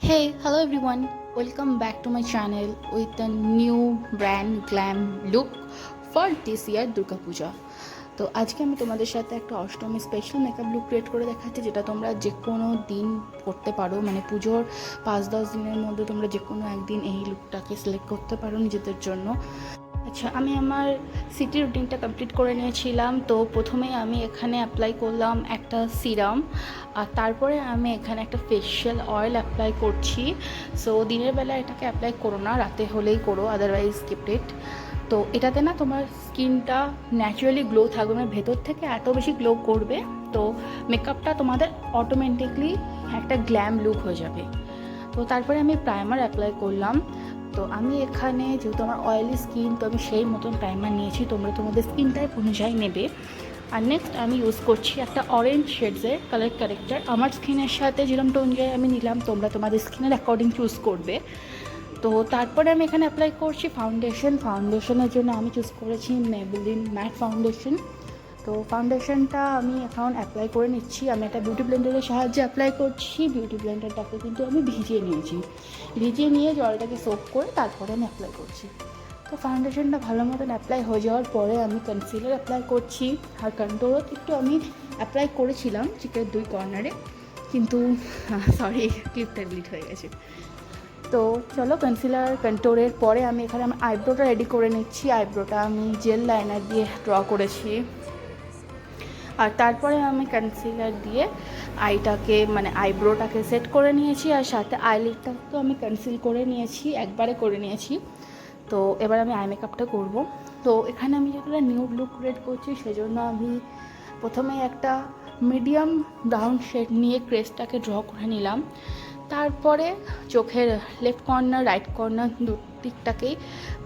Hello everyone, welcome back to my channel with a new brand glam look for this year Durga Puja. তো আজকে আমি তোমাদের সাথে একটা Ashtami special makeup look create করে দেখাচ্ছি, যেটা তোমরা যে কোনো দিন করতে পারো। মানে পুজোর 5-10 দিনের মধ্যে তোমরা যে কোনো একদিন এই লুকটাকে সিলেক্ট করতে পারো নিজেদের জন্য। আচ্ছা, আমি আমার সিটি রুটিনটা কমপ্লিট করে নিয়েছিলাম। তো প্রথমে আমি এখানে অ্যাপ্লাই করলাম একটা সিরাম, আর তারপরে আমি এখানে একটা ফেশিয়াল অয়েল অ্যাপ্লাই করছি। সো দিনের বেলা এটাকে অ্যাপ্লাই করো না, রাতে হলেই করো, আদারওয়াইজ স্কিপ ইট। তো এটাতে না তোমার স্কিনটা ন্যাচারালি গ্লো থাকবে, মানে ভেতর থেকে এত বেশি গ্লো করবে। তো মেকআপটা তোমাদের অটোমেটিকলি একটা গ্ল্যাম লুক হয়ে যাবে। তো তারপরে আমি প্রাইমার অ্যাপ্লাই করলাম। তো আমি এখানে যেহেতু আমার অয়েলি স্কিন, তো আমি সেই মতন প্রাইমার নিয়েছি, তোমরা তোমাদের স্কিন টাইপ অনুযায়ী নেবে। আর নেক্সট আমি ইউজ করছি একটা অরেঞ্জ শেডসের কালার কারেক্টার। আমার স্কিনের সাথে যেরকমটা অনুযায়ী আমি নিলাম, তোমরা তোমাদের স্কিনের অ্যাকর্ডিং চুজ করবে। তো তারপরে আমি এখানে অ্যাপ্লাই করছি ফাউন্ডেশনের জন্য আমি চুজ করেছি মেবেলিন ম্যাট ফাউন্ডেশন। তো ফাউন্ডেশনটা আমি এখন অ্যাপ্লাই করে নিচ্ছি। আমি একটা বিউটি ব্লেন্ডারের সাহায্যে অ্যাপ্লাই করছি। বিউটি ব্লেন্ডারটাকে কিন্তু আমি ভিজিয়ে নিয়েছি, ভিজিয়ে নিয়ে জলটাকে সোক করে তারপরে আমি অ্যাপ্লাই করছি। তো ফাউন্ডেশনটা ভালো মতন অ্যাপ্লাই হয়ে যাওয়ার পরে আমি কনসিলার অ্যাপ্লাই করছি। আর কন্ট্রোলও একটু আমি অ্যাপ্লাই করেছিলাম চিকের 2 কর্নারে, কিন্তু সরি, ক্লিপটা ডিলিট হয়ে গেছে। তো চলো, কন্ট্রোলের পরে আমি এখানে আমার আইব্রোটা রেডি করে নিচ্ছি। আইব্রোটা আমি জেল লাইনার দিয়ে ড্র করেছি। আর তারপরে আমি কনসিলার দিয়ে আইব্রোটাকে সেট করে নিয়েছি, আর সাথে আইলিডটাকেও আমি কনসিল করে নিয়েছি, একবারে করে নিয়েছি। তো এবার আমি আই মেকআপটা করবো। তো এখানে আমি যেটা নিউড লুক ক্রিয়েট করছি, সেজন্য আমি প্রথমে একটা মিডিয়াম ব্রাউন শেড নিয়ে ক্রেসটাকে ড্র করে নিলাম। তারপরে চোখের লেফট কর্নার রাইট কর্নার দিকটাকেই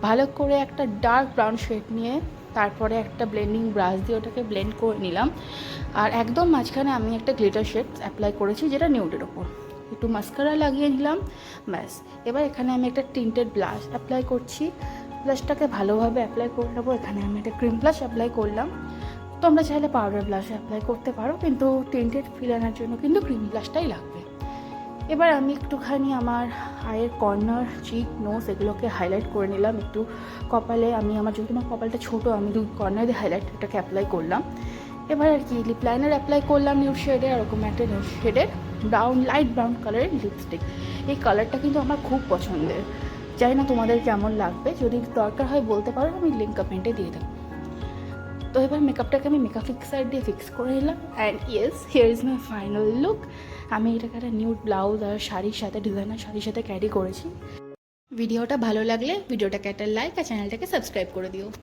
ভালো করে একটা ডার্ক ব্রাউন শেড নিয়ে তারপরে একটা ব্লেন্ডিং ব্রাশ দিয়ে ওটাকে ব্লেন্ড করে নিলাম। আর একদম মাঝখানে আমি একটা গ্লিটার শেড অ্যাপ্লাই করেছি, যেটা নিউডের ওপর একটু মাস্কারা লাগিয়ে নিলাম, ব্যাস। এবার এখানে আমি একটা টিন্টেড ব্লাশ অ্যাপ্লাই করছি। ব্লাশটাকে ভালোভাবে অ্যাপ্লাই করে নেবো। এখানে আমি একটা ক্রিম ব্লাশ অ্যাপ্লাই করলাম। তোমরা চাইলে পাউডার ব্লাশ অ্যাপ্লাই করতে পারো, কিন্তু টিন্টেড ফিল আনার জন্য কিন্তু ক্রিম ব্লাশটাই লাগবে। এবার আমি একটুখানি আমার আয়ের কর্নার, চিক, নোজ এগুলোকে হাইলাইট করে নিলাম। একটু কপালে আমার যেহেতু আমার কপালটা ছোটো, আমি 2 কর্নারে হাইলাইটটাকে অ্যাপ্লাই করলাম। এবার আর কি লিপ লাইনার অ্যাপ্লাই করলাম নিউড শেডের, এরকম একটা নিউড শেডের লাইট ব্রাউন কালারের লিপস্টিক। এই কালারটা কিন্তু আমার খুব পছন্দের, জানি না তোমাদের কেমন লাগবে। যদি দরকার হয় বলতে পারো, আমি লিঙ্ক কমেন্টে দিয়ে দেবো। তো এবার মেকআপটাকে আমি মেকআপ ফিক্সার দিয়ে ফিক্স করে নিলাম। And yes, here is my final look. আমি এটাকে একটা নিউড ব্লাউজ আর শাড়ির সাথে, ডিজাইনার শাড়ির সাথে ক্যারি করেছি। ভিডিওটা ভালো লাগলে ভিডিওটাকে একটা লাইক আর চ্যানেলটাকে সাবস্ক্রাইব করে দিও।